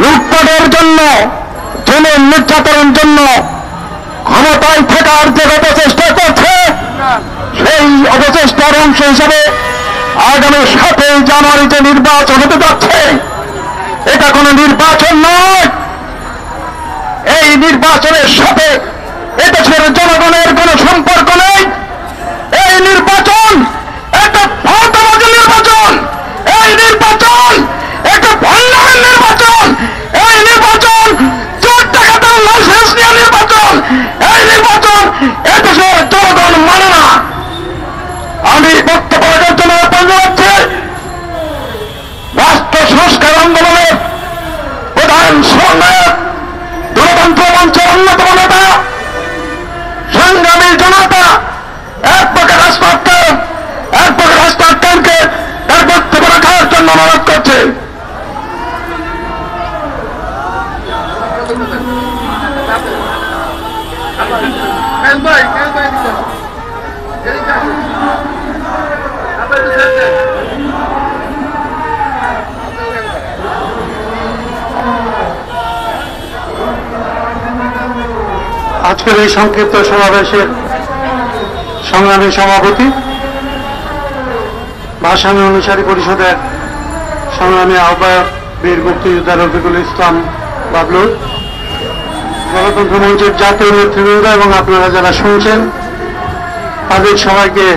লুটপাটের জন্য, জনের নির্যাতনের জন্য ক্ষমতায় থাকার যে অপচেষ্টা করছে, সেই অপচেষ্টার অংশ হিসাবে আগামী 7ই জানুয়ারিতে নির্বাচন হতে যাচ্ছে। এটা কোনো নির্বাচন নয়। এই নির্বাচনের সাথে এদেশের জনগণের কোনো সম্পর্ক নেই। এই নির্বাচন একটা ভারতবাদী নির্বাচন, এই নির্বাচন একটা ভণ্ডামের নির্বাচন, এই নির্বাচন চোর ডাকাতের লাইসেন্স নিয়ে নির্বাচন, এই নির্বাচন এদেশের জনগণ মানে না। আমি বক্তব্য রাখার জন্য আহ্বান জানাচ্ছি রাষ্ট্র সংস্কার আন্দোলনের প্রধান সমন্বয়ক, গণতন্ত্র মঞ্চের অন্যতম নেতা, সংগ্রামী জনতা অ্যাডভোকেট আসফাক খানকে তার বক্তব্য রাখার জন্য অনুরোধ করছে। আজকের এই সংক্ষিপ্ত সমাবেশের সংগ্রামী সভাপতি, ভাসানী অনুসারী পরিষদের সংগ্রামী আহ্বায়ক বীর মুক্তিযোদ্ধা রফিকুল ইসলাম বাবলু, গণতন্ত্র মঞ্চের জাতীয় নেতৃবৃন্দ এবং আপনারা যারা শুনছেন তাদের সবাইকে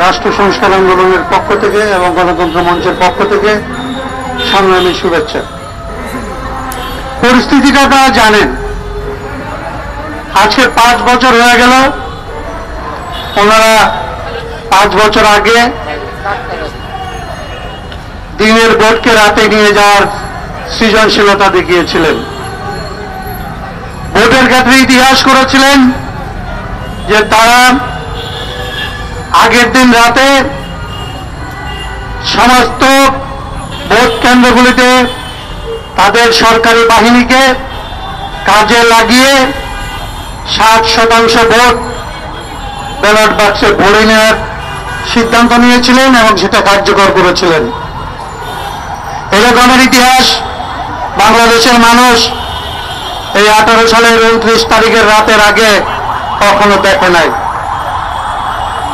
রাষ্ট্র সংস্কার আন্দোলনের পক্ষ থেকে এবং গণতন্ত্র মঞ্চের পক্ষ থেকে সংগ্রামী শুভেচ্ছা। পরিস্থিতিটা আপনারা জানেন। আজকে 5 বছর হয়ে গেল। ওনারা 5 বছর আগে দিনের ভোটকে রাতে নিয়ে যাওয়ার সৃজনশীলতা দেখিয়েছিলেন। ভোটের ক্ষেত্রে ইতিহাস করেছিলেন যে তারা আগের দিন রাতে সমস্ত ভোট কেন্দ্রগুলিতে তাদের সরকারি বাহিনীকে কাজে লাগিয়ে 60% ভোট ব্যালট বাক্সে ভরে নেওয়ার সিদ্ধান্ত নিয়েছিলেন এবং সেটা কার্যকর করেছিলেন। এরকমের ইতিহাস বাংলাদেশের মানুষ এই 18 সালের 29 তারিখের রাতের আগে কখনো দেখে নাই।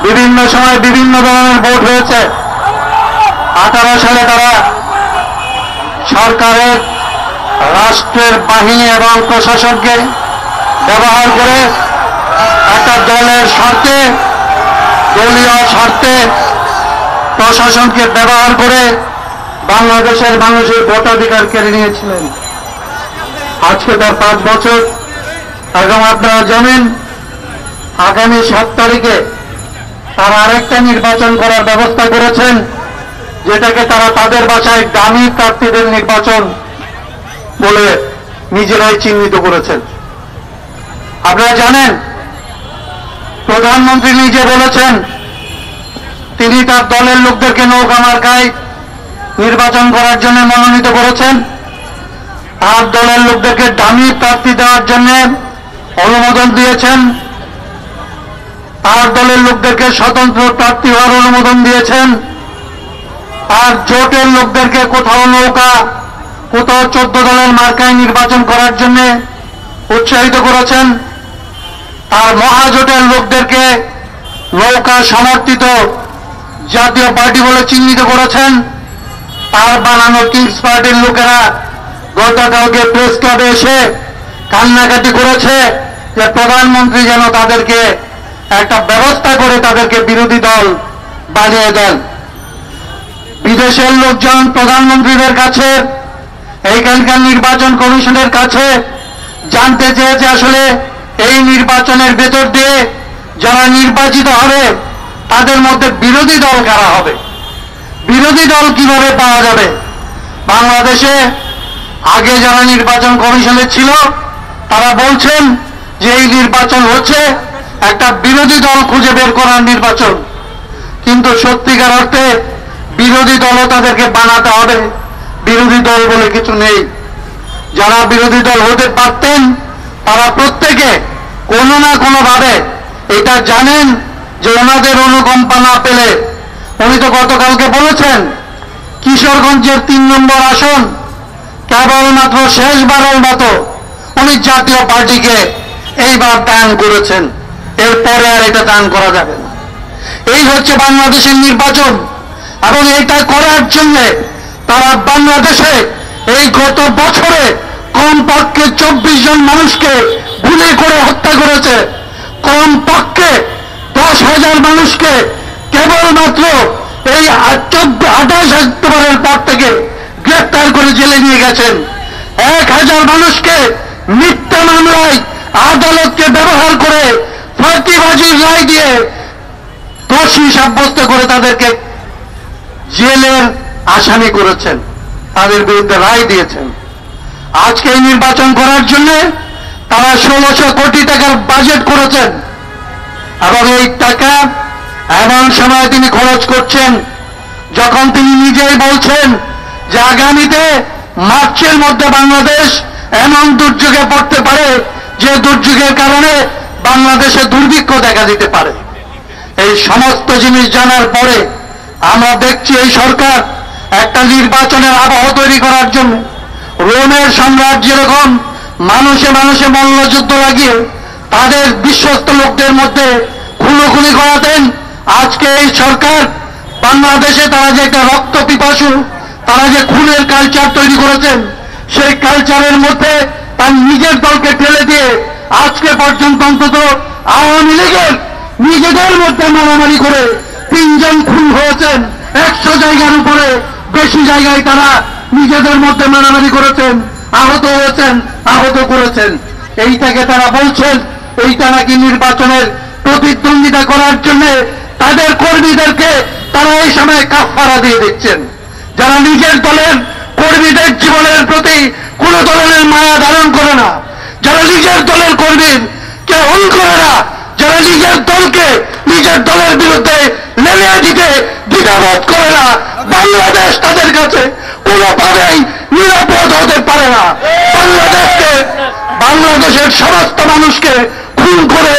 বিভিন্ন সময় বিভিন্ন ধরনের ভোট হয়েছে। 18 সালে তারা সরকারের, রাষ্ট্রের বাহিনী এবং প্রশাসনকে ব্যবহার করে একটা দলের স্বার্থে, দলীয় স্বার্থে প্রশাসনকে ব্যবহার করে বাংলাদেশের মানুষের ভোটাধিকার কেড়ে নিয়েছিলেন। আজকে তার 5 বছর এবং আপনারা জানেন আগামী 7 তারিখে তারা আরেকটা নির্বাচন করার ব্যবস্থা করেছেন, যেটাকে তারা তাদের ভাষায় দামি প্রার্থীদের নির্বাচন বলে নিজেরাই চিহ্নিত করেছেন। আপনারা জানেন প্রধানমন্ত্রী নিজে বলেছেন তিনি তার দলের লোকদেরকে নৌকা মার্কায় নির্বাচন করার জন্য মনোনীত করেছেন। তার দলের লোকদেরকে দামি প্রার্থী দেওয়ার জন্য অনুমোদন দিয়েছেন। তার দলের লোকদেরকে স্বতন্ত্র প্রার্থী হওয়ার অনুমোদন দিয়েছেন। আর জোটের লোকদেরকে কোথাও নৌকা, কোথাও 14 দলের মার্কায় নির্বাচন করার জন্য উৎসাহিত করেছেন। তার মহাজোটের লোকদেরকে নৌকা সমর্থিত জাতীয় পার্টি বলে চিহ্নিত করেছেন। তার বানানো কিংস পার্টির লোকেরা গতকালকে প্রেস ক্লাবে এসে কান্নাকাটি করেছে যে প্রধানমন্ত্রী যেন তাদেরকে একটা ব্যবস্থা করে তাদেরকে বিরোধী দল বানিয়ে দেন। বিদেশের লোকজন প্রধানমন্ত্রীদের কাছে, এইখানকার নির্বাচন কমিশনের কাছে জানতে চেয়েছে আসলে এই নির্বাচনের ভেতর দিয়ে যারা নির্বাচিত হবে তাদের মধ্যে বিরোধী দল কারা হবে, বিরোধী দল কিভাবে পাওয়া যাবে। বাংলাদেশে আগে যারা নির্বাচন কমিশনে ছিল তারা বলছেন যে এই নির্বাচন হচ্ছে একটা বিরোধী দল খুঁজে বের করার নির্বাচন, কিন্তু সত্যিকার অর্থে বিরোধী দলও তাদেরকে বানাতে হবে। বিরোধী দল বলে কিছু নেই। যারা বিরোধী দল হতে পারতেন তারা প্রত্যেকে কোনো না কোনো ভাবে এটা জানেন যে ওনাদের অনুকম্পা না পেলে, উনি তো গতকালকে বলেছেন কিশোরগঞ্জের 3 নম্বর আসন কেবলমাত্র শেষবারের মতো উনি জাতীয় পার্টিকে এইবার দান করেছেন, এরপরে আর এটা দান করা যাবে না। এই হচ্ছে বাংলাদেশের নির্বাচন। এবং এটা করার জন্য তারা বাংলাদেশে এই গত বছরে কমপক্ষে 24 জন মানুষকে গুলি করে হত্যা করেছে, কমপক্ষে 10,000 মানুষকে কেবলমাত্র এই 28 অক্টোবরের পর থেকে গ্রেফতার করে জেলে নিয়ে গেছেন। 1,000 মানুষকে মিথ্যা মামলায় আদালতকে ব্যবহার করে ফাঁকিবাজির রায় দিয়ে দোষী সাব্যস্ত করে তাদেরকে জেলের আসামি করেছেন, তাদের বিরুদ্ধে রায় দিয়েছেন। আজকে এই নির্বাচন করার জন্য তারা 1600 কোটি টাকার বাজেট করেছেন এবং এই টাকা এমন সময় তিনি খরচ করছেন যখন তিনি নিজেই বলছেন যে আগামীতে মার্চের মধ্যে বাংলাদেশ এমন দুর্যোগে পড়তে পারে যে দুর্যোগের কারণে বাংলাদেশে দুর্ভিক্ষ দেখা দিতে পারে। এই সমস্ত জিনিস জানার পরে আমরা দেখছি এই সরকার একটা নির্বাচনের আবহ তৈরি করার জন্য রোমের সম্রাট যেরকম মানুষে মানুষে মল্লযুদ্ধ লাগিয়ে তাদের বিশ্বস্ত লোকদের মধ্যে খুনোখুনি করাতেন, আজকে এই সরকার বাংলাদেশে তারা যে একটা রক্ত পিপাসু, তারা যে খুনের কালচার তৈরি করেছেন, সেই কালচারের মধ্যে তার নিজের দলকে ঠেলে দিয়ে আজকে পর্যন্ত অন্তত আওয়ামী লীগের নিজেদের মধ্যে মারামারি করে 3 জন খুন হয়েছেন। 100 জায়গার উপরে বেশি জায়গায় তারা নিজেদের মধ্যে মারামারি করেছেন, আহত হয়েছেন, আহত করেছেন। এইটাকে তারা বলছেন এইটা নাকি নির্বাচনের প্রতিদ্বন্দ্বিতা করার জন্য তাদের কর্মীদেরকে তারা এই সময় কাফফারা দিয়ে দিচ্ছেন। যারা নিজের দলের কর্মীদের জীবনের প্রতি কোন ধরনের মায়া ধারণ করে না, যারা নিজের দলের কর্মীর কে অন করে না, যারা নিজের দলকে নিজের দলের বিরুদ্ধে লেলিয়ে দিতে দ্বিধাবোধ করে না, বাংলাদেশ তাদের কাছে কোনোভাবেই নিরাপদ হতে পারে না। বাংলাদেশের সমস্ত মানুষকে খুন করে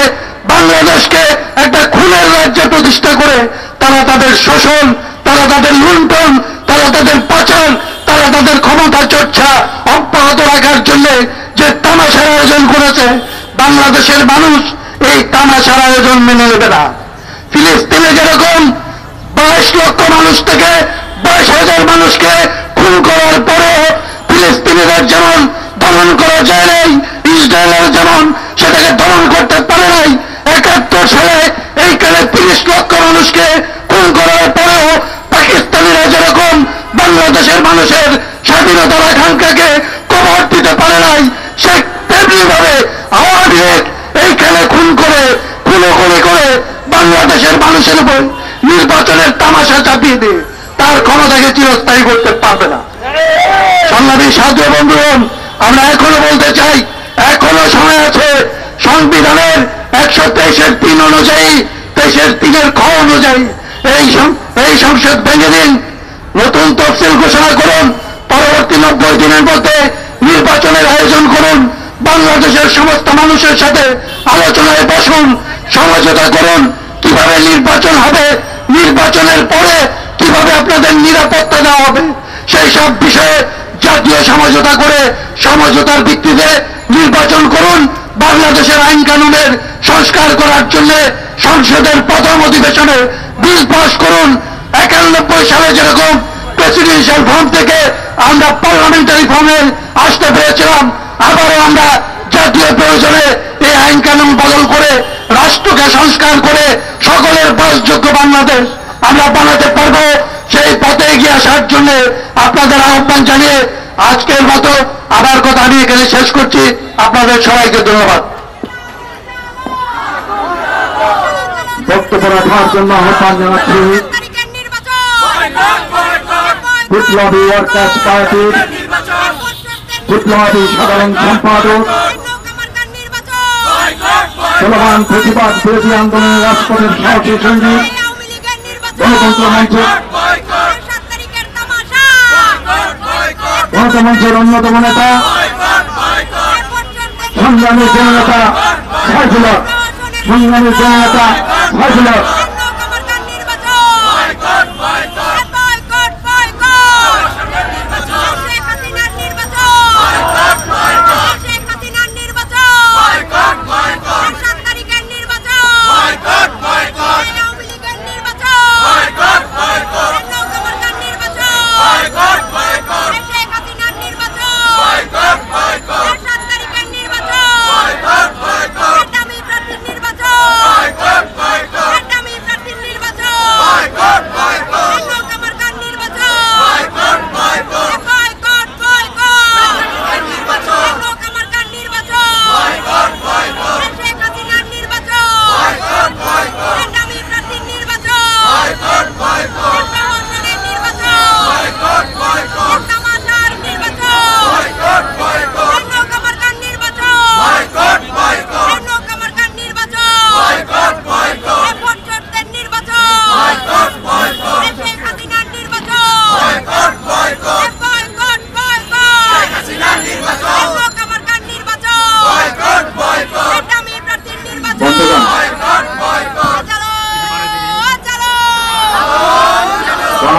বাংলাদেশকে একটা খুনের রাজ্যে প্রতিষ্ঠা করে তারা তাদের শোষণ, তারা তাদের লুণ্ঠন, তারা তাদের পাচার, তারা তাদের ক্ষমতা চর্চা অব্যাহত রাখার জন্য যে তামাশার আয়োজন করেছে, বাংলাদেশের মানুষ এই তামাশার আয়োজন মেনে নেবে না। ফিলিস্তিনে যেরকম 22 লক্ষ মানুষ থেকে 22,000 মানুষকে খুন করার পরেও ফিলিস্তিনিদের যেমন দমন করা যায় নাই, ইসরায়েলের যেমন সেটাকে দমন করতে পারে নাই, 71 সালে এইখানে 30 লক্ষ মানুষকে খুন করার পরেও পাকিস্তানিরা যেরকম বাংলাদেশের মানুষের স্বাধীনতার আকাঙ্ক্ষাকে কবর দিতে পারে নাই, সে তেমনিভাবে আওয়ামী লীগ এইখানে খুন করে খুনোখুনি করে বাংলাদেশের মানুষের উপর নির্বাচনের তামাশা চাপিয়ে দিয়ে তার ক্ষমতাকে চিরস্থায়ী করতে পারবে না। সংগ্রামী সাথী বন্ধুগণ, আমরা এখনো বলতে চাই, এখনো সময় আছে। সংবিধানের 123(3) অনুযায়ী, 23(3) খ অনুযায়ী এই সংসদ ভেঙে দিন, নতুন তফসিল ঘোষণা করুন, পরবর্তী 90 দিনের মধ্যে নির্বাচনের আয়োজন করুন, বাংলাদেশের সমস্ত মানুষের সাথে আলোচনায় বসুন, সমঝোতা করুন কিভাবে নির্বাচন হবে, নির্বাচনের পরে কিভাবে আপনাদের নিরাপত্তা দেওয়া হবে, সেই সব বিষয়ে জাতীয় সমঝোতা করে সমঝোতার ভিত্তিতে নির্বাচন করুন। বাংলাদেশের আইন কানুনের সংস্কার করার জন্য সংসদের প্রথম অধিবেশনে বিল পাস করুন। 91 সালে যেরকম প্রেসিডেন্সিয়াল ফর্ম থেকে আমরা পার্লামেন্টারি ফর্মে আসতে পেরেছিলাম, আবারও আমরা জাতীয় প্রয়োজনে এই আইন কানুন বদল করে রাষ্ট্রকে সংস্কার করে সকলের বাসযোগ্য বাংলাদেশ আমরা বানাতে পারব। সেই পথে এগিয়ে আসার জন্য আপনাদের আহ্বান জানিয়ে আজকের মতো আবার কথা আমি এখানে শেষ করছি। আপনাদের সবাইকে ধন্যবাদ। বক্তব্য রাখার জন্য আহ্বান জানাচ্ছি বিপ্লবী ওয়ার্কার্স পার্টির বিপ্লবী সাধারণ সম্পাদক, চলমান প্রতিবাদ বিরোধী আন্দোলনের রাজপথের সাহসী সৈনিক, গণতন্ত্র মঞ্চের অন্যতম নেতা, সংগ্রামী জননেতা সাইফুল হক, সংগ্রামী জননেতা সাইফুল হক।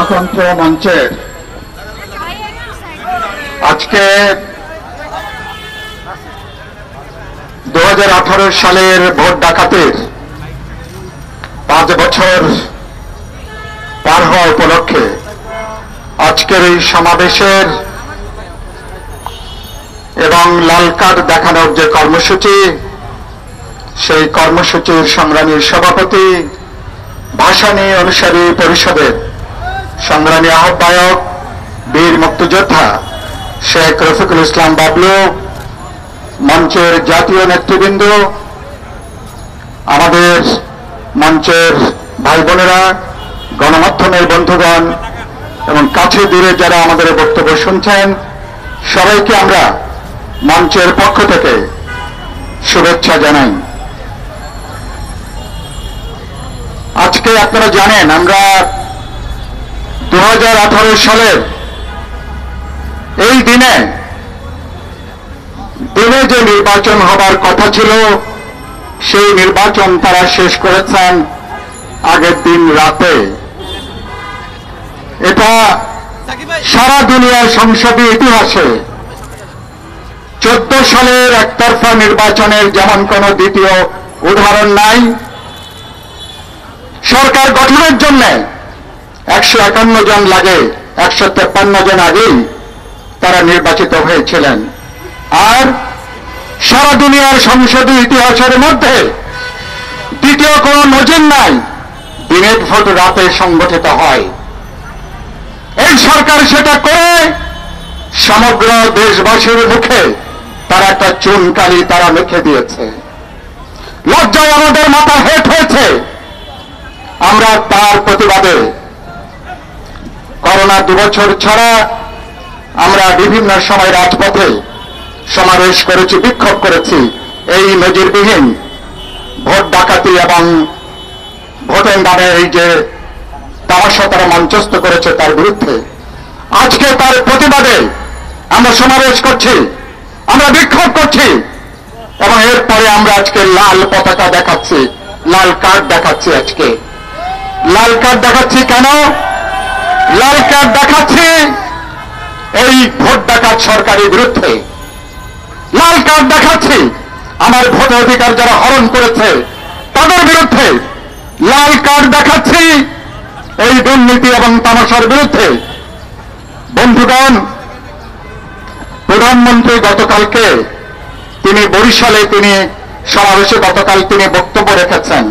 গণতন্ত্র মঞ্চের আজকে 2018 সালের ভোট ডাকাতির 5 বছর পার হওয়া উপলক্ষে আজকের এই সমাবেশের এবং লাল কার্ড দেখানোর যে কর্মসূচি, সেই কর্মসূচির সংগ্রামী সভাপতি, ভাসানী অনুসারী পরিষদের সংগ্রামী আহ্বায়ক, বীর মুক্তিযোদ্ধা শেখ রফিকুল ইসলাম বাবলু, মঞ্চের জাতীয় নেতৃবৃন্দ, আমাদের মঞ্চের ভাই বোনেরা, গণমাধ্যমের বন্ধুগণ এবং কাছে দূরে যারা আমাদের বক্তব্য শুনছেন, সবাইকে আমরা মঞ্চের পক্ষ থেকে শুভেচ্ছা জানাই। আজকে আপনারা জানেন আমরা 2018 সালের এই দিনে যে নির্বাচন হবার কথা ছিল, সেই নির্বাচন তারা শেষ করেছেন আগের দিন রাতে। এটা সারা দুনিয়ার সংসদীয় ইতিহাসে 14 সালের একতরফা নির্বাচনের যেমন কোন দ্বিতীয় উদাহরণ নাই। সরকার গঠনের জন্য 151 জন লাগে, 153 জন আগেই তারা নির্বাচিত হয়েছিলেন। আর সারা দুনিয়ার সংসদীয় ইতিহাসের মধ্যে দ্বিতীয় কোন নজির নাই, দিনের ভোট রাতে সংগঠিত হয়। এই সরকার সেটা করে সমগ্র দেশবাসীর মুখে তারা একটা চুনকালি তারা মেখে দিয়েছে। লজ্জায় আমাদের মাথা হেঁট হয়েছে। আমরা তার প্রতিবাদে করোনা 2 বছর ছাড়া আমরা বিভিন্ন সময় রাজপথে সমাবেশ করেছি, বিক্ষোভ করেছি এই নজিরবিহীন ভোট ডাকাতি এবং ভোটের নামে এই যে তামাশা তারা মঞ্চস্থ করেছে তার বিরুদ্ধে। আজকে তার প্রতিবাদে আমরা সমাবেশ করছি, আমরা বিক্ষোভ করছি এবং এরপরে আমরা আজকে লাল পতাকা দেখাচ্ছি, লাল কার্ড দেখাচ্ছি। আজকে লাল কার্ড দেখাচ্ছি কেন? লাল কার্ড দেখাচ্ছি এই ভোট ডাকাত সরকারের বিরুদ্ধে। লাল কার্ড দেখাচ্ছি আমার ভোটের অধিকার যারা হরণ করেছে তাদের বিরুদ্ধে। লাল কার্ড দেখাচ্ছি এই দুর্নীতি এবং তামাশার বিরুদ্ধে। বন্ধুগণ, প্রধানমন্ত্রী গতকালকে তিনি বরিশালে সমাবেশে গতকাল তিনি বক্তব্য রেখেছেন।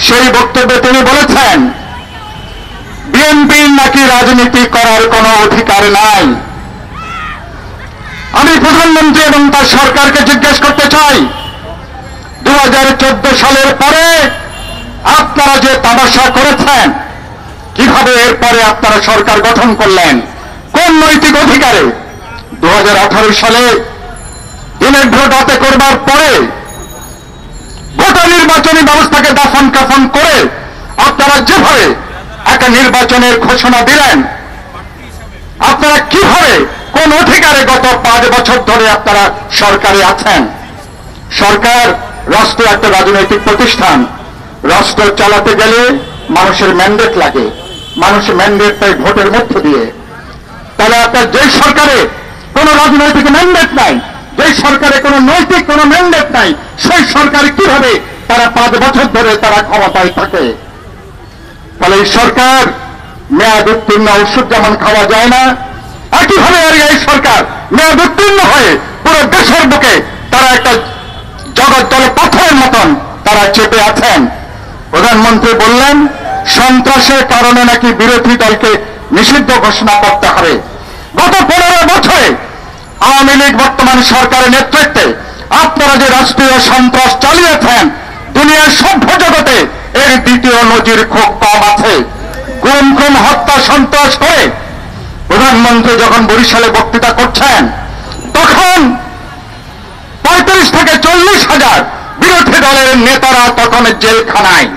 সেই বক্তব্যে তিনি বলেছেন বিএনপির নাকি রাজনীতি করার কোনো অধিকার নাই। আমি প্রধানমন্ত্রী এবং তার সরকারকে জিজ্ঞেস করতে চাই, 2014 সালের পরে আপনারা যে তামাশা করেছেন, কিভাবে এরপরে আপনারা সরকার গঠন করলেন? কোন নৈতিক অধিকারে? 2018 সালে দিনের ভোট রাতে করবার পরে গোটা নির্বাচনী ব্যবস্থাকে দাফন কাফন করে আপনারা যেভাবে একটা নির্বাচনের ঘোষণা দিলেন, আপনারা কিভাবে কোন অধিকারে গত 5 বছর ধরে আপনারা সরকারে আছেন? সরকার রাষ্ট্র একটা রাজনৈতিক প্রতিষ্ঠান। রাষ্ট্র চালাতে গেলে মানুষের ম্যান্ডেট লাগে, মানুষ ম্যান্ডেট পায় ভোটের মধ্য দিয়ে। তাহলে আপনার যে সরকারে কোন রাজনৈতিক ম্যান্ডেট নাই, যে সরকারে কোন নৈতিক কোন ম্যান্ডেট নাই, সেই সরকার কিভাবে তারা 5 বছর ধরে তারা ক্ষমতায় থাকে? ফলে এই সরকার মেয়াদ উত্তীর্ণ ওষুধ যেমন খাওয়া যায় না, একইভাবে এই সরকার মেয়াদ উত্তীর্ণ হয়ে পুরো দেশের বুকে তারা একটা জগদ্দল পাথরের মতন তারা চেপে আছেন। প্রধানমন্ত্রী বললেন সন্ত্রাসের কারণে নাকি বিরোধী দলকে নিষিদ্ধ ঘোষণা করতে হবে। গত 15 বছরে আওয়ামী লীগ বর্তমান সরকারের নেতৃত্বে আপনারা যে রাষ্ট্রীয় সন্ত্রাস চালিয়েছেন, দুনিয়ার সভ্য জগতে এর দ্বিতীয় নজির খুব কম আছে। গুম খুন হত্যা সন্ত্রাস করে প্রধানমন্ত্রী যখন বরিশালে বক্তৃতা করছেন, তখন 35 থেকে 40 হাজার বিরোধী দলের নেতারা তখন জেলখানায়।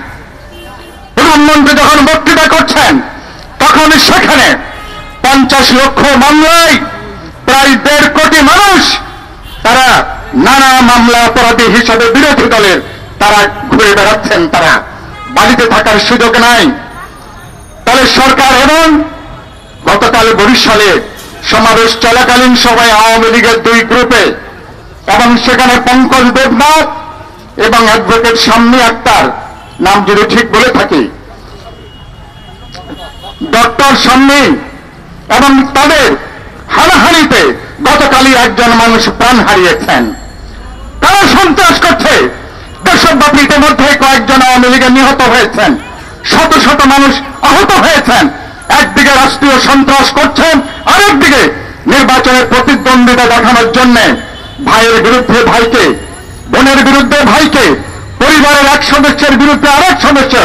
প্রধানমন্ত্রী যখন বক্তৃতা করছেন, তখন সেখানে 50 লক্ষ মামলায় প্রায় 1.5 কোটি মানুষ তারা নানা মামলা অপরাধী হিসাবে বিরোধী দলের তারা ঘুরে বেড়াচ্ছেন, তারা বাড়িতে থাকার সুযোগ নাই। তাহলে সরকার এবং দেখুন, গতকাল বরিশালে সমাবেশ চলাকালীন সভায় আওয়ামী লীগের দুই গ্রুপে এবং সেখানে পঙ্কজ দেবনাথ এবং অ্যাডভোকেট শাম্মী আক্তার, নাম যদি ঠিক বলে থাকি, ডক্টর শাম্মী, এবং তাদের হানাহানিতে গতকালই একজন মানুষ প্রাণ হারিয়েছেন। তারা সন্ত্রাস করছে, দেশব্যাপী ইতিমধ্যে কয়েকজন আওয়ামী লীগের নিহত হয়েছেন, শত শত মানুষ আহত হয়েছেন। একদিকে রাষ্ট্রীয় সন্ত্রাস করছেন, আরেকদিকে নির্বাচনের প্রতিদ্বন্দ্বিতা দেখানোর জন্য ভাইয়ের বিরুদ্ধে ভাইকে, বোনের বিরুদ্ধে ভাইকে, পরিবারের এক সদস্যের বিরুদ্ধে আরেক সদস্য,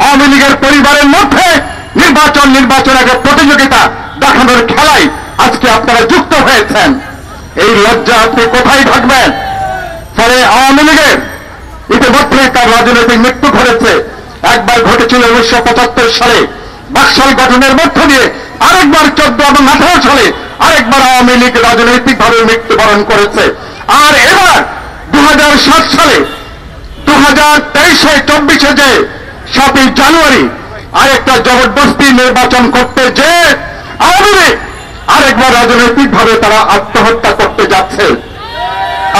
আওয়ামী লীগের পরিবারের মধ্যে নির্বাচন একটা প্রতিযোগিতা দেখানোর খেলায় আজকে আপনারা যুক্ত হয়েছেন। এই লজ্জা আপনি কোথায় থাকবেন? ফলে আওয়ামী লীগের ইতিমধ্যেই তার রাজনৈতিক মৃত্যু ঘটেছে। একবার ঘটেছিল 1975 সালে বাকশাল গঠনের মধ্য দিয়ে, আরেকবার 14 এবং 18 সালে আরেকবার আওয়ামী লীগ রাজনৈতিকভাবে মৃত্যুবরণ করেছে। আর এবার 2007 সালে 2023-এ 24-এ যে 7ই জানুয়ারি আরেকটা জবরদস্তি নির্বাচন করতে যে আওয়ামী লীগ আরেকবার রাজনৈতিকভাবে তারা আত্মহত্যা করতে যাচ্ছে।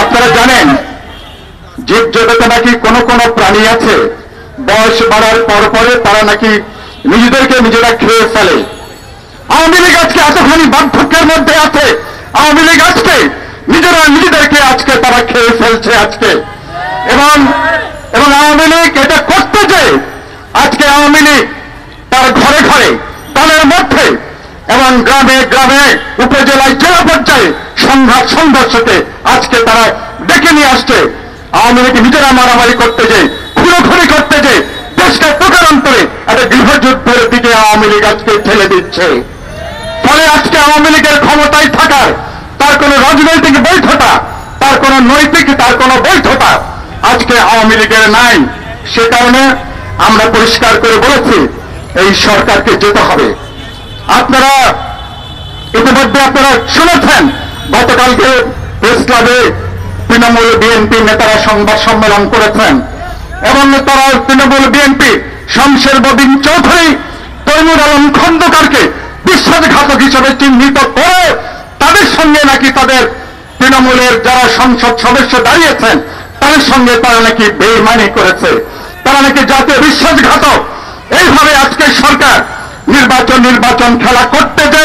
আপনারা জানেন, জীব জগতে নাকি কোন কোন প্রাণী আছে, বয়স বাড়ার পরে তারা নাকি নিজেদেরকে নিজেরা খেয়ে ফেলে। আওয়ামী লীগ আজকে এতখানি বার্ধক্যের মধ্যে আছে, আওয়ামী লীগ আজকে নিজেরা নিজেদেরকে আজকে তারা খেয়ে ফেলছে আজকে। এবং আওয়ামী লীগ এটা করতে যে আজকে আওয়ামী লীগ তার ঘরে ঘরে, দলের মধ্যে এবং গ্রামে গ্রামে, উপজেলায়, জেলা পর্যায়ে সংঘর্ষকে আজকে তারা ডেকে নিয়ে আসছে। আওয়ামী লীগ নিজেরা মারামারি করতে যে, খুনোখুনি করতে যে, দেশকে প্রকারান্তরে একটা গৃহযুদ্ধের দিকে আওয়ামী লীগ আজকে ঠেলে দিচ্ছে। ফলে আজকে আওয়ামী লীগের ক্ষমতায় থাকার তার কোন রাজনৈতিক বৈধতা, তার কোন নৈতিক, তার কোন বৈধতা আজকে আওয়ামী লীগের নাই। সে কারণে আমরা পরিষ্কার করে বলেছি, এই সরকারকে যেতে হবে। আপনারা ইতিমধ্যে শুনেছেন, গতকালকে প্রেস ক্লাবে তৃণমূল বিএনপি নেতারা সংবাদ সম্মেলন করেছেন এবং তারা তৃণমূল বিএনপি শমশের বদিন চৌধুরী, তৈমুর আলম খন্দকারকে বিশ্বাসঘাতক হিসেবে চিহ্নিত করে তাদের সঙ্গে নাকি তাদের তৃণমূলের যারা সংসদ সদস্য দাঁড়িয়েছেন তাদের সঙ্গে তারা নাকি বেইমানি করেছে, তারা নাকি জাতীয় বিশ্বাসঘাতক। এইভাবে আজকে সরকার নির্বাচন খেলা করতে যে,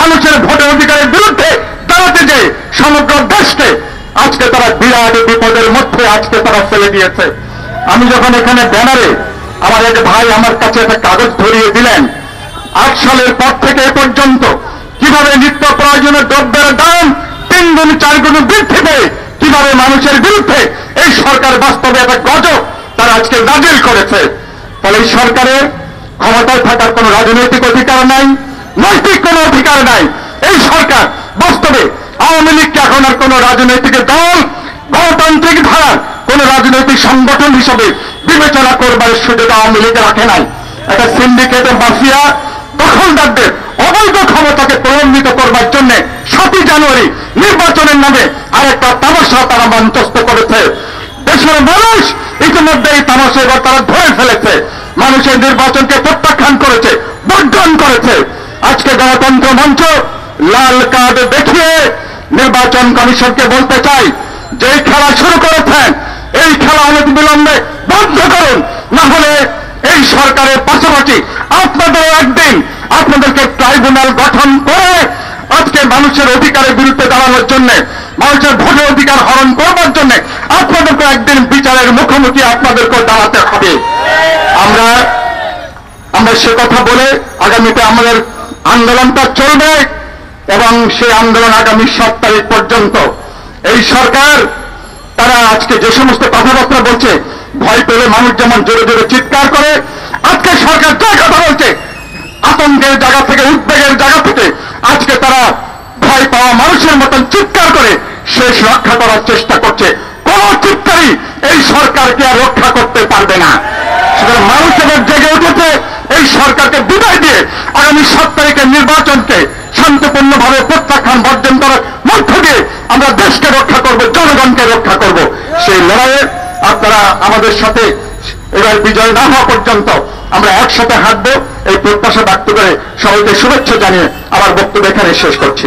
মানুষের ভোটের অধিকারের বিরুদ্ধে দাঁড়াতে যে সমগ্র দেশকে আজকে তারা বিরাট বিপদের মধ্যে আজকে তারা ফেলে দিয়েছে। আমি যখন এখানে ব্যানারে আমার এক ভাই আমার কাছে একটা কাগজ ধরিয়ে দিলেন, 8 সালের পর থেকে এ পর্যন্ত কিভাবে নিত্য প্রয়োজনীয় দ্রব্যের দাম 3 গুণ 4 গুণ বৃদ্ধি পেয়ে কিভাবে মানুষের বিরুদ্ধে এই সরকার বাস্তবে একটা গজব তারা আজকে নাজিল করেছে। ফলে এই সরকারের ক্ষমতায় থাকার কোন রাজনৈতিক অধিকার নাই, নৈতিক কোন অধিকার নাই। এই সরকার বাস্তবে আওয়ামী লীগকে এখন আর কোন রাজনৈতিক দল, গণতান্ত্রিক ধারার কোন রাজনৈতিক সংগঠন হিসেবে বিবেচনা করবার সুযোগ আওয়ামী লীগ রাখে নাই। একটা সিন্ডিকেটের মাফিয়া দখলদারদের অবৈধ ক্ষমতাকে প্রলম্বিত করবার জন্য 7ই জানুয়ারি নির্বাচনের নামে আরেকটা তামাশা তারা মঞ্চস্থ করেছে। দেশের মানুষ ইতিমধ্যে এই তামাশা এবার তারা ধরে ফেলেছে। মানুষের নির্বাচনকে প্রত্যাখ্যান করেছে, বর্জন করেছে। আজকে গণতন্ত্র মঞ্চ লাল কার্ড দেখিয়ে নির্বাচন কমিশনকে বলতে চাই, যে খেলা শুরু করেছেন এই খেলা অনতিবিলম্বে বন্ধ করুন, না হলে এই সরকারের পাশাপাশি আপনাদেরও একদিন আপনাদেরকে ট্রাইব্যুনাল গঠন করে আজকে মানুষের অধিকারের বিরুদ্ধে দাঁড়ানোর জন্য, মানুষের ভোটের অধিকার হরণ করবার জন্য আপনাদেরকে একদিন বিচারের মুখোমুখি আপনাদেরকে দাঁড়াতে হবে। আমরা সে কথা বলে আগামীতে আমাদের আন্দোলনটা চলবে এবং সেই আন্দোলন আগামী 7 তারিখ পর্যন্ত। এই সরকার তারা আজকে যে সমস্ত কথাবার্তা বলছে, ভয় পেলে মানুষ যেমন জোরে জোরে চিৎকার করে, আজকে সরকার যে কথা বলছে আতঙ্কের জায়গা থেকে, উদ্বেগের জায়গা থেকে আজকে তারা ভয় পাওয়া মানুষের মতন চিৎকার করে শেষ রক্ষা করার চেষ্টা করছে। কোন চিৎকারই এই সরকারকে আর রক্ষা করতে পারবে না। সুতরাং মানুষ এবার জেগে উঠেছে, এই সরকারকে বিদায় দিয়ে আগামী 7 তারিখের নির্বাচনকে শান্তিপূর্ণভাবে প্রত্যাখ্যান বর্জন করার মধ্য দিয়ে আমরা দেশকে রক্ষা করব, জনগণকে রক্ষা করব। সেই লড়াইয়ে আপনারা আমাদের সাথে এবার বিজয় না হওয়া পর্যন্ত আমরা একসাথে হাঁটবো এই প্রত্যাশা ব্যক্ত করে সবাইকে শুভেচ্ছা জানিয়ে আমার বক্তব্য এখানে শেষ করছি।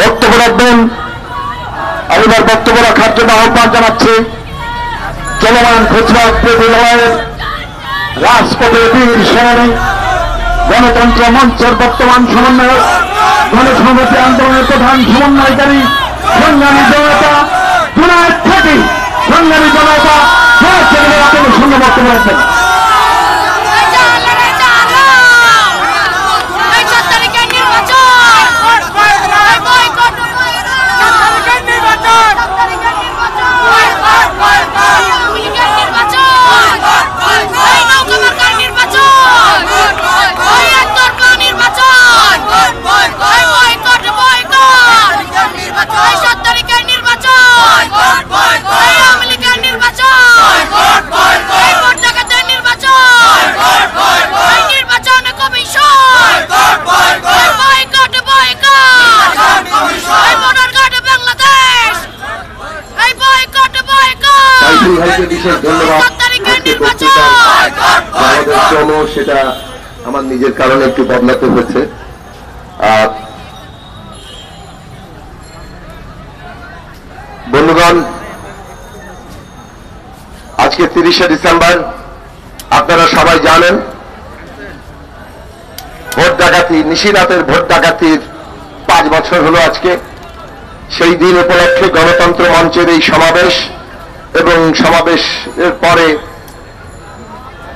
বক্তব্য রাখবেন, আমি এবার বক্তব্য রাখার জন্য আহ্বান জানাচ্ছি চলমান গুজরাট বিদ্যালয়ের রাজপথে বীর সেনানী গণতন্ত্র মঞ্চের বর্তমান সমন্বয়ক, গণসংহতি আন্দোলনের প্রধান সমন্বয়কারী সংগ্রামী জনতা জুনায়েদ থেকে সংগ্রামী জনতা সঙ্গে বক্তব্য রাখবেন। বিশেষ ধন্যবাদ। আমাদের জন্য সেটা আমার নিজের কারণে একটু বদলাতে হয়েছে। বন্ধুগণ, আজকে 30শে ডিসেম্বর, আপনারা সবাই জানেন ভোট ডাকাতি, নিশিরাতের ভোট ডাকাতির 5 বছর হলো আজকে। সেই দিন উপলক্ষে গণতন্ত্র মঞ্চের এই সমাবেশ এবং সমাবেশের পরে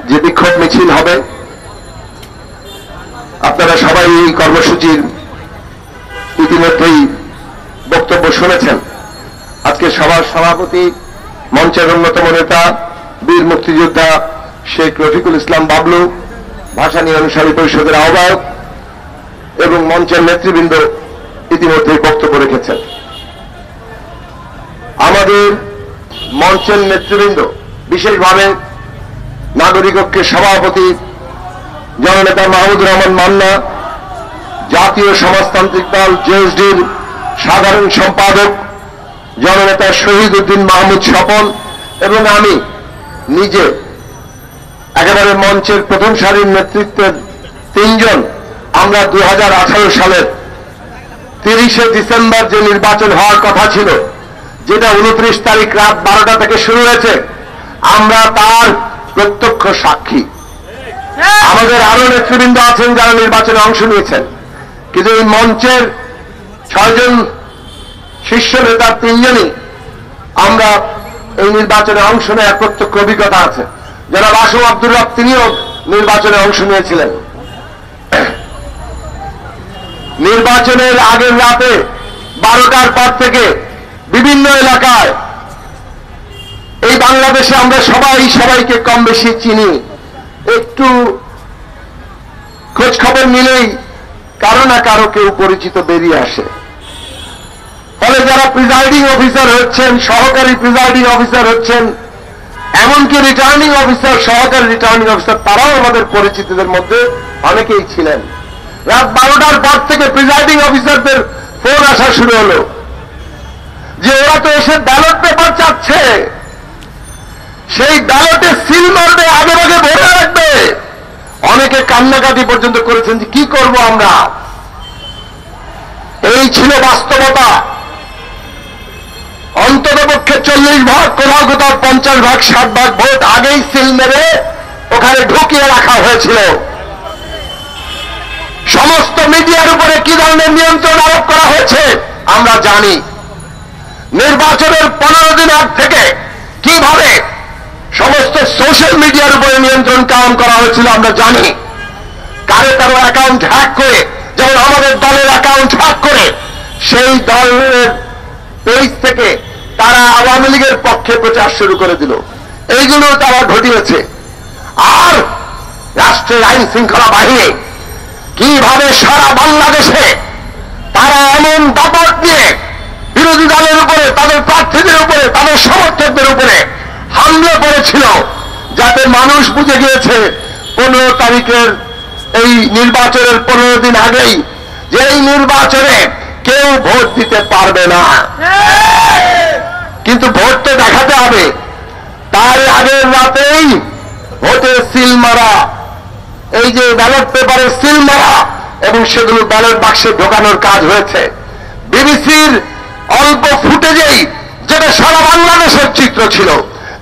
যে বিক্ষোভ মিছিল হবে, আপনারা সবাই এই কর্মসূচির ইতিমধ্যেই বক্তব্য শুনেছেন। আজকে সভার সভাপতি, মঞ্চের অন্যতম নেতা, বীর মুক্তিযোদ্ধা শেখ রফিকুল ইসলাম বাবলু, ভাসানী অনুসারী পরিষদের আহ্বায়ক এবং মঞ্চের নেতৃবৃন্দ ইতিমধ্যেই বক্তব্য রেখেছেন। আমাদের মঞ্চের নেতৃবৃন্দ, বিশেষভাবে নাগরিক ঐক্যের সভাপতি জননেতা মাহমুদুর রহমান মান্না, জাতীয় সমাজতান্ত্রিক দল জেএসডির সাধারণ সম্পাদক জননেতা শহীদ উদ্দিন মাহমুদ স্বপন এবং আমি নিজে একেবারে মঞ্চের প্রথম সারির নেতৃত্বের 3 জন, আমরা 2018 সালের 30শে ডিসেম্বর যে নির্বাচন হওয়ার কথা ছিল, যেটা 29 তারিখ রাত 12টা থেকে শুরু হয়েছে, আমরা তার প্রত্যক্ষ সাক্ষী। আমাদের আরো নেতৃবৃন্দ আছেন যারা নির্বাচনে অংশ নিয়েছেন, কিন্তু এই মঞ্চের 6 জন শীর্ষ নেতার 3 জনই আমরা এই নির্বাচনে অংশ নেওয়ার প্রত্যক্ষ অভিজ্ঞতা আছে। যারা আসম আব্দুর রব, তিনিও নির্বাচনে অংশ নিয়েছিলেন। নির্বাচনের আগের রাতে 12টার পর থেকে বিভিন্ন এলাকায়, এই বাংলাদেশে আমরা সবাইকে কম বেশি চিনি, একটু খোঁজ খবর নিলেই কারো না কারো কেউ পরিচিত বেরিয়ে আসে। ফলে যারা প্রিজাইডিং অফিসার হচ্ছেন, সহকারী প্রিজাইডিং অফিসার হচ্ছেন, এমনকি রিটার্নিং অফিসার, সহকারী রিটার্নিং অফিসার, তারাও আমাদের পরিচিতদের মধ্যে অনেকেই ছিলেন। রাত 12টার পর থেকে প্রিজাইডিং অফিসারদের ফোন আসা শুরু হলো যে ওরা তো এসে ব্যালট পেপার চাচ্ছে, সেই ব্যালটে সিল মারবে, আগে ভাগে ভরে রাখবে। অনেকে কান্নাকাটি পর্যন্ত করেছেন যে কি করব আমরা। এই ছিল বাস্তবতা। অন্ততপক্ষে 40 ভাগ, কোথাও কোথাও 50 ভাগ, 60 ভাগ ভোট আগেই সিল মেরে ওখানে ঢুকিয়ে রাখা হয়েছিল। সমস্ত মিডিয়ার উপরে কি ধরনের নিয়ন্ত্রণ আরোপ করা হয়েছে আমরা জানি। নির্বাচনের 15 দিন আগ থেকে কিভাবে সমস্ত সোশ্যাল মিডিয়ার উপরে নিয়ন্ত্রণ কায়েম করা হয়েছিল আমরা জানি। কারো অ্যাকাউন্ট হ্যাক করে, যেমন আমাদের দলের অ্যাকাউন্ট হ্যাক করে সেই দলের পেজ থেকে তারা আওয়ামী লীগের পক্ষে প্রচার শুরু করে দিল। এইগুলো তারা ঘটিয়েছে। আর রাষ্ট্রের আইন শৃঙ্খলা বাহিনী কিভাবে সারা বাংলাদেশে তারা এমন দাপট দিয়ে বিরোধী দলের উপরে, তাদের প্রার্থীদের উপরে, তাদের সমর্থকদের উপরে হামলা করেছিল, যাতে মানুষ বুঝে গিয়েছে 15 তারিখের এই নির্বাচনের 15 দিন আগেই যে এই নির্বাচনে কেউ ভোট দিতে পারবে না। কিন্তু ভোট তো দেখাতে হবে, তার আগের রাতেই ভোটের সিল মারা, এই যে ব্যালট পেপারে সিল মারা এবং সেগুলো ব্যালট বাক্সে ঢোকানোর কাজ হয়েছে। বিবিসির অল্প ফুটেজেই, যেটা সারা বাংলাদেশের চিত্র ছিল,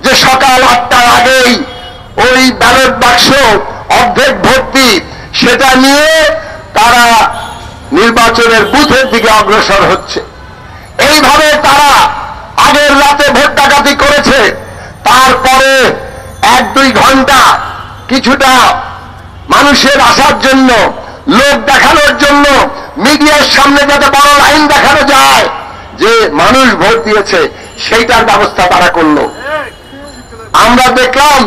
যে সকাল 8টার আগেই ওই ব্যালট বাক্স অর্ধেক ভর্তি, সেটা নিয়ে তারা নির্বাচনের বুথের দিকে অগ্রসর হচ্ছে। এইভাবে তারা আগের রাতে ভোট ডাকাতি করেছে। তারপরে 1-2 ঘন্টা কিছুটা মানুষের আসার জন্য, লোক দেখানোর জন্য, মিডিয়ার সামনে যাতে বড় লাইন দেখানো যায় যে মানুষ ভোট দিয়েছে, সেইটার ব্যবস্থা তারা করলো। আমরা দেখলাম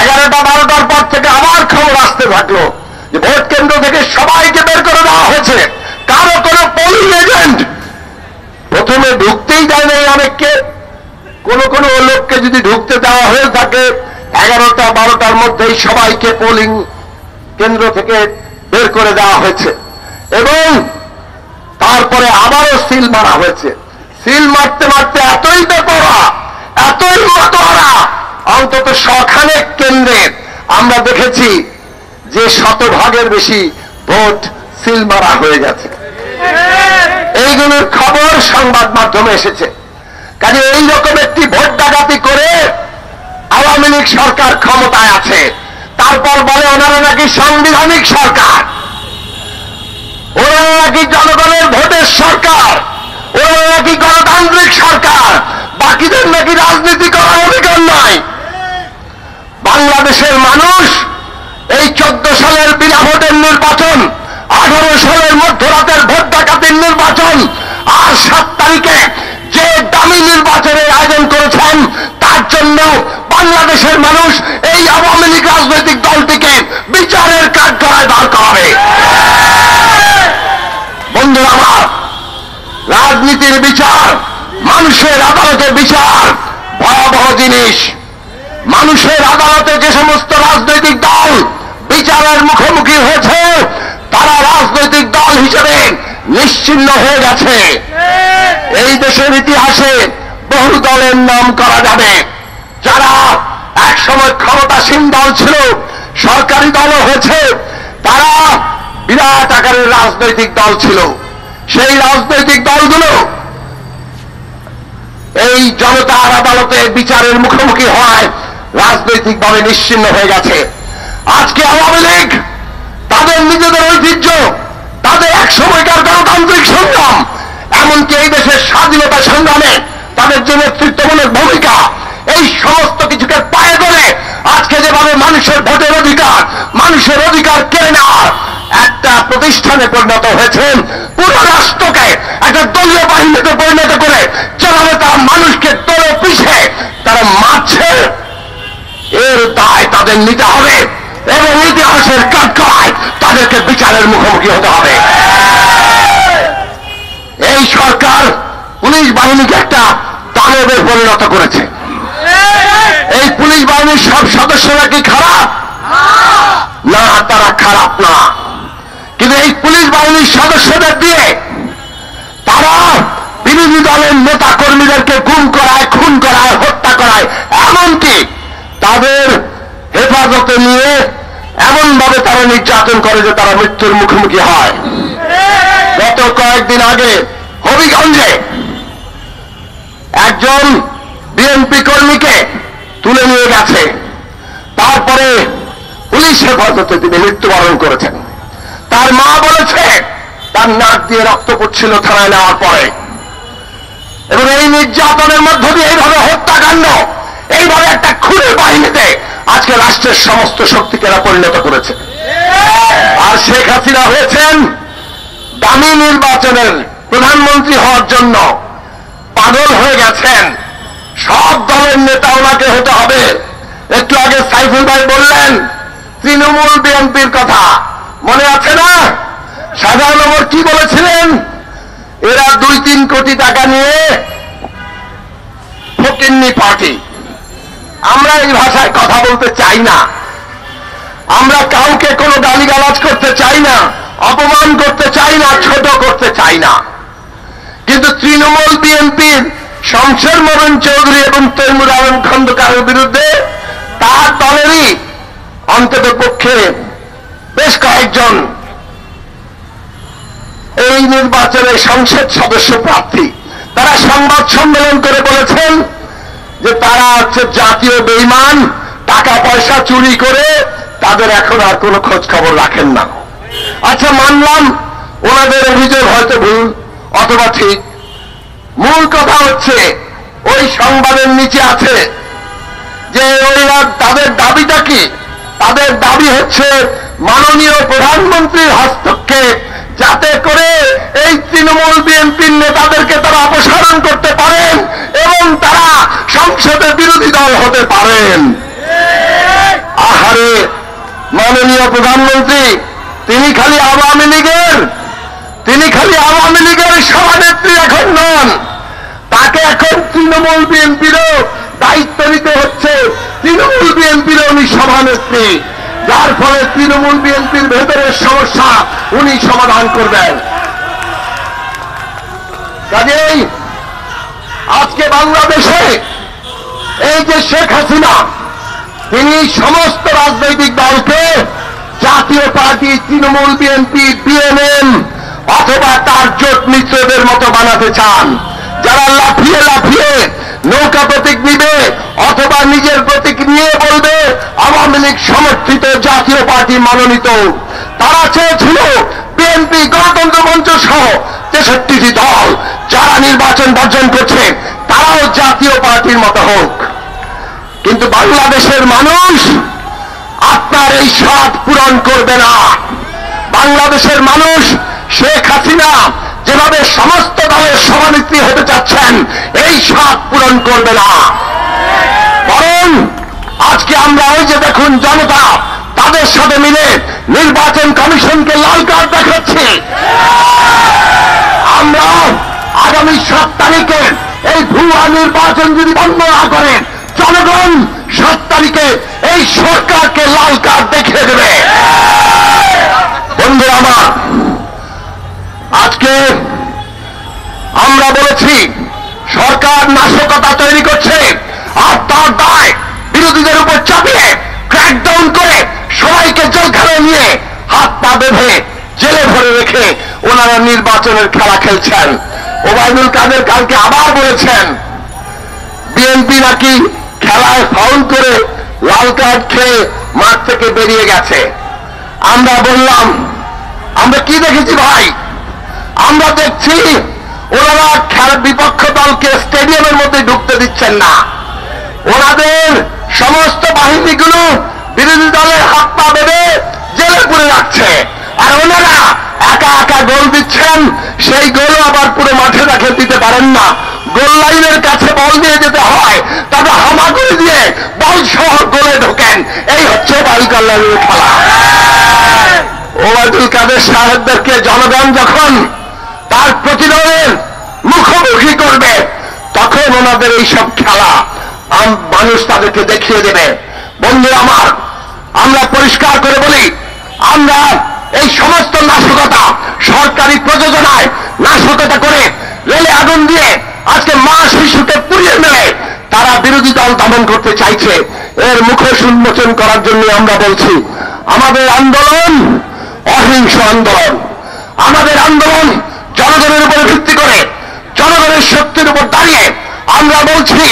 11টা-12টার পর থেকে আবার খবর আসতে থাকলো যে ভোট কেন্দ্র থেকে সবাইকে বের করে দেওয়া হয়েছে, কারো কোনো পোলিং এজেন্ট প্রথমে ঢুকতেই দেয় নাই অনেককে। কোন কোন লোককে যদি ঢুকতে দেওয়া হয়ে থাকে 11টা-12টার মধ্যেই সবাইকে পোলিং কেন্দ্র থেকে বের করে দেওয়া হয়েছে এবং তারপরে আবারও সিল মারা হয়েছে। সিল মারতে মারতে এতই বেপরোয়া, এতই মতোয়ারা, অন্তত 100 কেন্দ্রে আমরা দেখেছি যে 100% বেশি ভোট সিল মারা হয়ে গেছে। এইগুলোর খবর সংবাদ মাধ্যমে এসেছে। কাজে এইরকম একটি ভোট ডাকাতি করে আওয়ামী লীগ সরকার ক্ষমতায় আছে, তারপর বলে ওনারা নাকি সাংবিধানিক সরকার, ওনারা নাকি জনগণের ভোটের সরকার, ওনারা নাকি গণতান্ত্রিক সরকার, বাকিদের নাকি রাজনীতি করার অধিকার নাই। বাংলাদেশের মানুষ এই 14 সালের বিনা ভোটের নির্বাচন, 18 সালের মধ্যরাতের ভোট ডাকাতির নির্বাচন, আর 7 তারিখে যে দামি নির্বাচনের আয়োজন করেছেন, তার জন্য বাংলাদেশের মানুষ এই আওয়ামী লীগ রাজনৈতিক দলটিকে বিচারের কাঠগড়ায় দাঁড় করাবে। বন্ধুরা আমার, রাজনীতির বিচার, মানুষের আদালতের বিচার ভয়াবহ জিনিস। মানুষের আদালতে যে সমস্ত রাজনৈতিক দল বিচারের মুখোমুখি হয়েছে, তারা রাজনৈতিক দল হিসেবে নিশ্চিহ্ন হয়ে গেছে। এই দেশের ইতিহাসে বহু দলের নাম করা যাবে, যারা একসময় ক্ষমতাসীন দল ছিল, সরকারি দলও হয়েছে, তারা বিরাট আকারের রাজনৈতিক দল ছিল। সেই রাজনৈতিক দলগুলো এই জনতার আদালতে বিচারের মুখোমুখি হওয়ায় রাজনৈতিকভাবে নিশ্চিহ্ন হয়ে গেছে। আজকে আওয়ামী লীগ তাদের নিজেদের ঐতিহ্য, তাদের এক সময়কার গণতান্ত্রিক সংগ্রাম, এমনকি এই দেশের স্বাধীনতা সংগ্রামে তাদের যে নেতৃত্বমূলক ভূমিকা, এই সমস্ত কিছুকে পায়ে ধরে আজকে যেভাবে মানুষের ভোটের অধিকার, মানুষের অধিকার কেড়ে নেওয়ার একটা প্রতিষ্ঠানে পরিণত হয়েছেন, পুরো রাষ্ট্রকে একটা দলীয় বাহিনীতে পরিণত করে যেভাবে তারা মানুষকে তোলে পিছে তারা মারছে, এর দায় তাদের নিতে হবে এবং ইতিহাসের কাঠগড়ায় তাদেরকে বিচারের মুখোমুখি হতে হবে। এই সরকার পুলিশ বাহিনীকে একটা দানবে পরিণত করেছে। এই পুলিশ বাহিনীর সব সদস্যরা কি খারাপ? না, তারা খারাপ না, কিন্তু এই পুলিশ বাহিনীর সদস্যদের দিয়ে তারা বিরোধী দলের নেতা কর্মীদেরকে গুম করায়, খুন করায়, হত্যা করায়, এমনকি তাদের হেফাজতে নিয়ে এমনভাবে তারা নির্যাতন করে যে তারা মৃত্যুর মুখোমুখি হয়। গত কয়েকদিন আগে হবিগঞ্জে একজন বিএনপি কর্মীকে তুলে নিয়ে গেছে, তারপরে পুলিশ হেফাজতে তিনি মৃত্যুবরণ করেছেন। তার মা বলেছে তার নাক দিয়ে রক্ত পড়ছিল থানায় নেওয়ার পরে। এবং এই নির্যাতনের মধ্য দিয়ে এইভাবে হত্যাকাণ্ড, এইভাবে একটা খুনের বাহিনীতে আজকে রাষ্ট্রের সমস্ত শক্তিকে এরা পরিণত করেছে। আর শেখ হাসিনা হয়েছেন দামি নির্বাচনের প্রধানমন্ত্রী হওয়ার জন্য পাগল হয়ে গেছেন। সব দলের নেতা ওনাকে হতে হবে। একটু আগে সাইফুল ভাই বললেন তৃণমূল বিএনপির কথা, মনে আছে না? সাধারণ ওমর কি বলেছিলেন? এরা 2-3 কোটি টাকা নিয়ে ফকিন্নি পার্টি। আমরা এই ভাষায় কথা বলতে চাই না, আমরা কাউকে কোনো গালিগালাজ করতে চাই না, অপমান করতে চাই না, ছোট করতে চাই না, কিন্তু তৃণমূল বিএনপির শমশের মোহন চৌধুরী এবং তৈমুর আলম খন্দকারের বিরুদ্ধে তার দলেরই অন্তত পক্ষে বেশ কয়েকজন এই নির্বাচনে সংসদ সদস্য প্রার্থী তারা সংবাদ সম্মেলন করে বলেছেন যে তারা হচ্ছে জাতীয় বেঈমান, টাকা পয়সা চুরি করে তাদের এখন আর কোনো খোঁজ খবর রাখেন না। আচ্ছা, মানলাম ওনাদের অভিযোগ হয়তো ভুল অথবা ঠিক। মূল কথা হচ্ছে ওই সংবাদের নিচে আছে যে ওরা তাদের দাবিটা কি? তাদের দাবি হচ্ছে মাননীয় প্রধানমন্ত্রীর হস্তক্ষেপ, যাতে করে এই তৃণমূল বিএনপির নেতাদেরকে তারা অপসারণ করতে পারেন এবং তারা সংসদে বিরোধী দল হতে পারেন। আহারে, মাননীয় প্রধানমন্ত্রী তিনি খালি আওয়ামী লীগের সভানেত্রী এখন নন, তাকে এখন তৃণমূল বিএনপিরও দায়িত্ব নিতে হচ্ছে। তৃণমূল বিএনপির উনি সভানেত্রী, যার ফলে তৃণমূল বিএনপির ভেতরের সমস্যা উনি সমাধান করবেন। কাজেই আজকে বাংলাদেশে এই যে শেখ হাসিনা, তিনি সমস্ত রাজনৈতিক দলকে জাতীয় পার্টি, তৃণমূল বিএনপি, বিএনএম অথবা তার জোট মিত্রদের মতো বানাতে চান, যারা লাফিয়ে লাফিয়ে নৌকা প্রতীক নিবে অথবা নিজের প্রতীক নিয়ে বলবে আওয়ামী লীগ সমর্থিত জাতীয় পার্টি মনোনীত। তারা চেয়েছিল বিএনপি, গণতন্ত্র মঞ্চ সহ 63টি দল যারা নির্বাচন বর্জন করছে তারাও জাতীয় পার্টির মতো হোক। কিন্তু বাংলাদেশের মানুষ আপনার এই স্বাদ পূরণ করবে না। বাংলাদেশের মানুষ শেখ হাসিনা যেভাবে সমস্ত দলের সভানেত্রী হতে চাচ্ছেন এই স্বাদ পূরণ করবে না। বরং আজকে আমরা ওই যে দেখুন জনতা তাদের সাথে মিলে নির্বাচন কমিশনকে লাল কার্ড দেখাচ্ছি। আমরা আগামী 7 তারিখে এই ভুয়া নির্বাচন যদি বন্ধ না করেন, জনগণ 7 তারিখে এই সরকারকে লাল কার্ড দেখিয়ে দেবে। বন্ধুরা আমার, আজকে আমরা বলেছি সরকার নাশকতা তৈরি করছে, আর তার দায় বিরোধীদের উপর চাপিয়ে ক্র্যাকডাউন করে সবাইকে জেলখানায় নিয়ে হাত পা বেঁধে জেলে ভরে রেখে ওনারা নির্বাচনের খেলা খেলছেন। ওবায়দুল কাদের কালকে আবার বলেছেন বিএনপি নাকি খেলায় ফাউল করে লাল কার্ড খেয়ে মাঠ থেকে বেরিয়ে গেছে। আমরা বললাম, আমরা কি দেখেছি ভাই? আমরা দেখছি ওনারা খেলার বিপক্ষ দলকে স্টেডিয়ামের মধ্যে ঢুকতে দিচ্ছেন না, ওনাদের সমস্ত বাহিনীগুলো বিরোধী দলের হাত পা বেঁধে জেলে পুরে রাখছে, আর ওনারা একা একা গোল দিচ্ছেন। সেই গোল আবার পুরো মাঠে রাখে দিতে পারেন না, গোল লাইনের কাছে বল দিয়ে যেতে হয়, তবে হামাগুড়ি দিয়ে বল সহ গোলে ঢোকেন। এই হচ্ছে বায়ুকল্যাণের খেলা। ওবায়দুল কাদের সাহেবদেরকে জনগণ যখন তার প্রতিরোধের মুখোমুখি করবে তখন ওনাদের এইসব খেলা মানুষ তাদেরকে দেখিয়ে দেবে। বন্ধু আমার, আমরা পরিষ্কার করে বলি, আমরা এই সমস্ত নাশকতা সরকারি প্রযোজনায় নাশকতা করে রেলে আগুন দিয়ে আজকে মা শিশুকে পুড়িয়ে মেরে তারা বিরোধী দল দমন করতে চাইছে। এর মুখোশ উন্মোচন করার জন্য আমরা বলছি আমাদের আন্দোলন অহিংস আন্দোলন, আমাদের আন্দোলন জনগণের উপরে ভিত্তি করে, জনগণের শক্তির উপর দাঁড়িয়ে। আমরা বলছি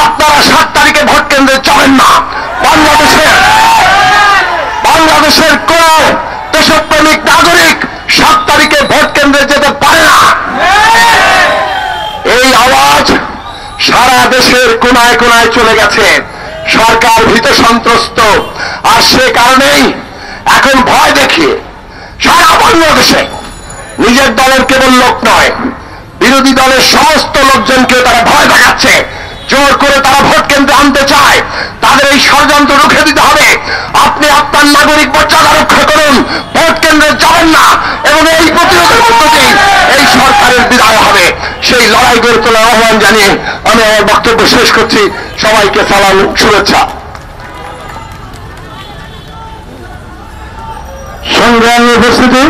আপনারা 7 তারিখে ভোট কেন্দ্রে যাবেন না। বাংলাদেশের কোন দেশপ্রেমিক নাগরিক 7 তারিখে ভোট কেন্দ্রে যেতে পারে না। এই আওয়াজ সারা দেশের কোনায় কোনায় চলে গেছে। সরকার ভীত সন্ত্রস্ত, আর সে কারণেই এখন ভয় দেখিয়ে সারা বাংলাদেশে নিজের দলের কেবল লোক নয়, বিরোধী দলের সমস্ত লোকজনকে তারা ভয় দেখাচ্ছে। জোর করে তারা ভোট কেন্দ্রে আনতে চায়। তাদের এই ষড়যন্ত্র রুখে দিতে হবে। আপনি আপনার নাগরিক মর্যাদা রক্ষা করুন, ভোট কেন্দ্রে যাবেন না, এবং এই প্রতিরোধের মধ্য দিয়ে এই সরকারের বিদায় হবে। সেই লড়াই গড়ে তোলার আহ্বান জানিয়ে আমি আমার বক্তব্য শেষ করছি। সবাইকে সালাম, শুভেচ্ছা। সংগ্রামী উপস্থিতি,